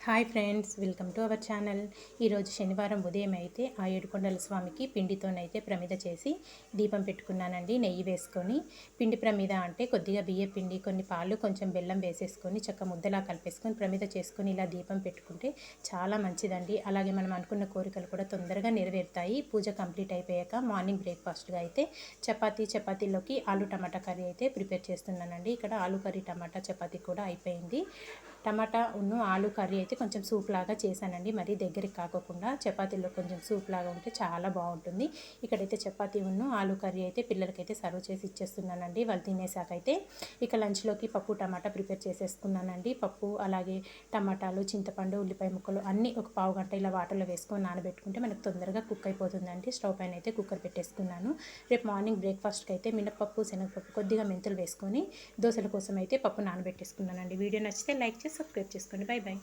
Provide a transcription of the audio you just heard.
Hi friends, welcome to our channel. ఈరోజు శనివారం ఉదయం అయితే ఆ ఏడుకొండల స్వామికి పిండితోనైతే ప్రమిద చేసి దీపం పెట్టుకున్నానండి. నెయ్యి వేసుకొని పిండి ప్రమిద అంటే కొద్దిగా బియ్య పిండి, కొన్ని పాలు, కొంచెం బెల్లం వేసేసుకొని చక్క ముద్దలా కలిపేసుకొని ప్రమిద చేసుకొని ఇలా దీపం పెట్టుకుంటే చాలా మంచిదండి. అలాగే మనం అనుకున్న కోరికలు కూడా తొందరగా నెరవేరుతాయి. పూజ కంప్లీట్ అయిపోయాక మార్నింగ్ బ్రేక్ఫాస్ట్గా అయితే చపాతీలోకి ఆలు టమాటా కర్రీ అయితే ప్రిపేర్ చేస్తున్నానండి. ఇక్కడ ఆలు కర్రీ టమాటా చపాతీ కూడా అయిపోయింది. టమాటా ఆలు కర్రీ అయితే కొంచెం సూప్ లాగా చేశానండి. మరీ దగ్గరికి కాకుండా చపాతీలో కొంచెం సూప్ లాగా ఉంటే చాలా బాగుంటుంది. ఇక్కడైతే చపాతీ ఆలు కర్రీ అయితే పిల్లలకైతే సర్వ్ చేసి ఇచ్చేస్తున్నానండి. వాళ్ళు తినేసాకైతే ఇక లంచ్లోకి పప్పు టమాటా ప్రిపేర్ చేసేసుకున్నానండి. పప్పు అలాగే టమాటాలు, చింతపండు, ఉల్లిపాయ ముక్కలు అన్నీ ఒక పావు గంట ఇలా వాటర్లో వేసుకొని నానబెట్టుకుంటే మనకు తొందరగా కుక్ అయిపోతుందండి. స్టవ్ పైన అయితే కుక్కర్ పెట్టేసుకున్నాను. రేపు మార్నింగ్ బ్రేక్ఫాస్ట్కి అయితే మినపప్పు, శనగపప్పు, కొద్దిగా మెంతులు వేసుకొని దోశల కోసం అయితే పప్పు నానబెట్టేసుకున్నానండి. వీడియో నచ్చితే లైక్ చేసి సబ్స్క్రైబ్ చేసుకోండి. By by.